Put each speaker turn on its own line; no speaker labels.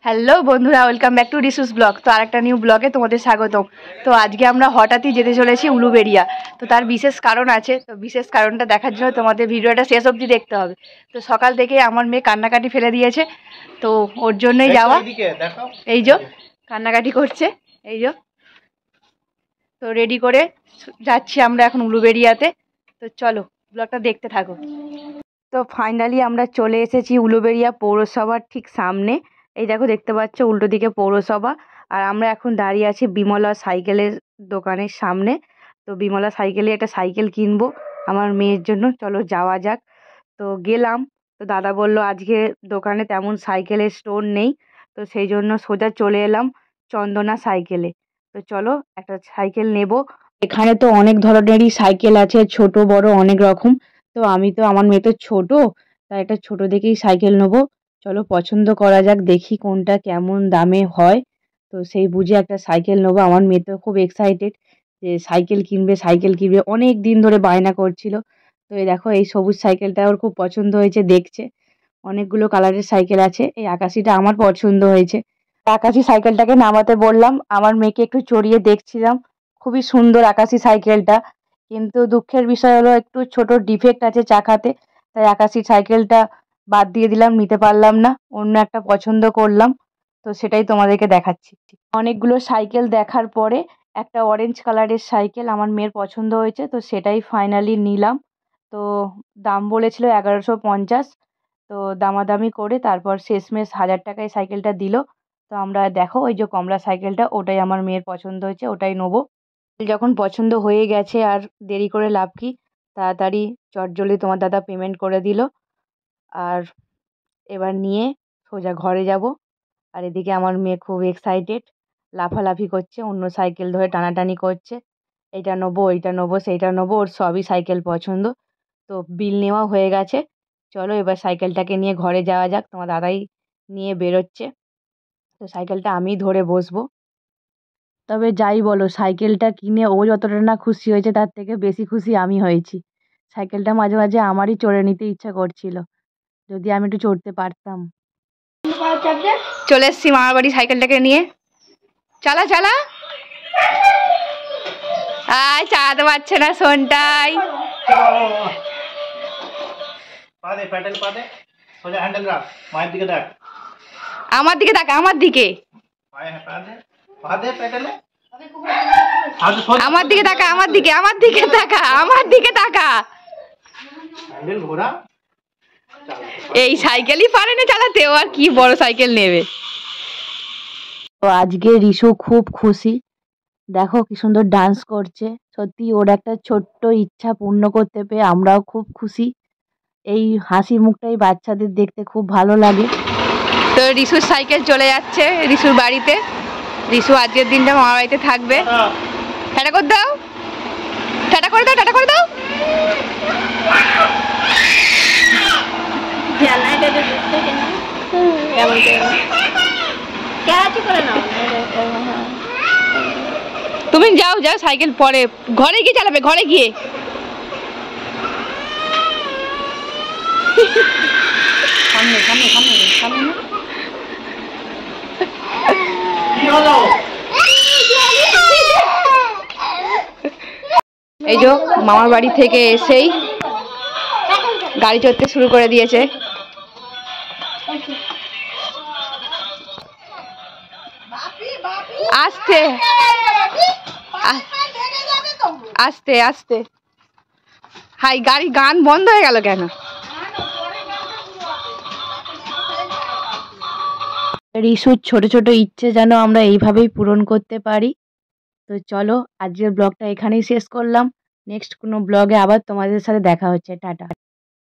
Hello বন্ধুরা, welcome back to রিসুস blog. তো আরেকটা নিউ ব্লগে তোমাদের স্বাগতম। তো আজকে আমরা হঠাৎই যেতে চলেছি উলুবেড়িয়া। তো তার বিশেষ কারণ আছে, তো বিশেষ কারণটা দেখার জন্য তোমাদের ভিডিওটা শেষ অবধি দেখতে হবে। তো সকাল থেকে আমার মেয়ে কান্নাকাটি ফেলে দিয়েছে, তো ওর জন্যই যাওয়া। এই যে কান্নাকাটি করছে, এই যে। তো রেডি করে যাচ্ছি আমরা এখন উলুবেড়িয়াতে। তো চলো ব্লগটা দেখতে থাকো। তো ফাইনালি আমরা চলে এসেছি উলুবেড়িয়া পৌরসভার ঠিক সামনে। এই দেখো, দেখতে পাচ্ছ উল্টো দিকে পৌরসভা। আর আমরা এখন দাঁড়িয়ে আছি বিমলা সাইকেলের দোকানের সামনে। তো বিমলা সাইকেলে একটা সাইকেল কিনবো আমার মেয়ের জন্য। চলো যাওয়া যাক। তো গেলাম, তো দাদা বললো আজকে দোকানে তেমন সাইকেলের স্টোর নেই, তো সেই জন্য সোজা চলে এলাম চন্দনা সাইকেলে। তো চলো একটা সাইকেল নেব। এখানে তো অনেক ধরনেরই সাইকেল আছে, ছোট বড় অনেক রকম। তো আমার মেয়ে তো ছোট, তাই একটা ছোট দেখেই সাইকেল নেবো। চলো পছন্দ করা যাক, দেখি কোনটা কেমন দামে হয়। তো সেই বুঝে একটা সাইকেল নেবো। আমার মেয়ে তো খুব এক্সাইটেড যে সাইকেল কিনবে, সাইকেল কিনবে, অনেক দিন ধরে বায়না করছিল। তো এই দেখো, এই সবুজ সাইকেলটা ওর খুব পছন্দ হয়েছে, দেখছে। অনেকগুলো কালারের সাইকেল আছে, এই আকাশিটা আমার পছন্দ হয়েছে। আকাশি সাইকেলটাকে নামাতে বললাম, আমার মেয়েকে একটু চড়িয়ে দেখছিলাম। খুবই সুন্দর আকাশি সাইকেলটা, কিন্তু দুঃখের বিষয় হলো একটু ছোট ডিফেক্ট আছে চাকাতে, তাই আকাশি সাইকেলটা বাদ দিয়ে দিলাম, নিতে পারলাম না। অন্য একটা পছন্দ করলাম, তো সেটাই তোমাদেরকে দেখাচ্ছি। অনেকগুলো সাইকেল দেখার পরে একটা অরেঞ্জ কালারের সাইকেল আমার মেয়ের পছন্দ হয়েছে, তো সেটাই ফাইনালি নিলাম। তো দাম বলেছিল 1150। তো দামাদামি করে তারপর শেষমেশ 1000 টাকায় সাইকেলটা দিল। তো আমরা দেখো ওই যে কমলা সাইকেলটা, ওটাই আমার মেয়ের পছন্দ হয়েছে, ওটাই নেবো। যখন পছন্দ হয়ে গেছে আর দেরি করে লাভ কি, তাড়াতাড়ি চটজলদি তোমার দাদা পেমেন্ট করে দিল। আর এবার নিয়ে সোজা ঘরে যাব। আর এদিকে আমার মেয়ে খুব এক্সাইটেড, লাফালাফি করছে, অন্য সাইকেল ধরে টানাটানি করছে, এইটা নেবো ওইটা নেবো সেইটা নেবো, ওর সবই সাইকেল পছন্দ। তো বিল নেওয়া হয়ে গেছে, চলো এবার সাইকেলটাকে নিয়ে ঘরে যাওয়া যাক। তোমার দাদাই নিয়ে বেরোচ্ছে, তো সাইকেলটা আমি ধরে বসবো। তবে যাই বলো, সাইকেলটা কিনে ও যতটা না খুশি হয়েছে, তার থেকে বেশি খুশি আমি হয়েছি। সাইকেলটা মাঝে মাঝে আমারই চড়ে নিতে ইচ্ছা করছিল, যদি আমি একটু চড়তে পারতাম। চলে এসছি মামার বাড়ি সাইকেলটাকে নিয়ে। চালা চালা, আয় চালাতে পারছে না শোনটাই। আমার দিকে তাকা, আমার দিকে, আমার দিকে তাকা, আমার দিকে, আমার দিকে তাকা, আমার দিকে তাকা। এই সাইকেলই পারে না চালাতে, ও আর কি বড় সাইকেল নেবে। তো আজকে রিশু খুব খুশি, দেখো কি সুন্দর ডান্স করছে। সত্যি ওর একটা ছোট্ট ইচ্ছা পূর্ণ করতে পেরে আমরাও খুব খুশি। এই হাসি মুখটাই বাচ্চাদের দেখতে খুব ভালো লাগে। তো রিশুর সাইকেল চলে যাচ্ছে রিশুর বাড়িতে। রিশু আজকের দিনটা মামার বাড়িতে থাকবে। টাটা করে দাও, টাটা করে দাও, টাটা করে দাও। তুমি যাও যাও, সাইকেল পরে ঘরে গিয়ে চালাবে, ঘরে গিয়ে। সামনে সামনে সামনে সামনে। এই যে মামার বাড়ি থেকে এসেই গাড়ি চড়তে শুরু করে দিয়েছে। আস্তে আস্তে আস্তে। হাই, গাড়ি গান বন্ধ হয়ে গেল কেন? রিশুর ছোট ছোট ইচ্ছে যেন আমরা এইভাবেই পূরণ করতে পারি। তো চলো আজকের ব্লগটা এখানেই শেষ করলাম। নেক্সট কোনো ব্লগে আবার তোমাদের সাথে দেখা হচ্ছে। টাটা।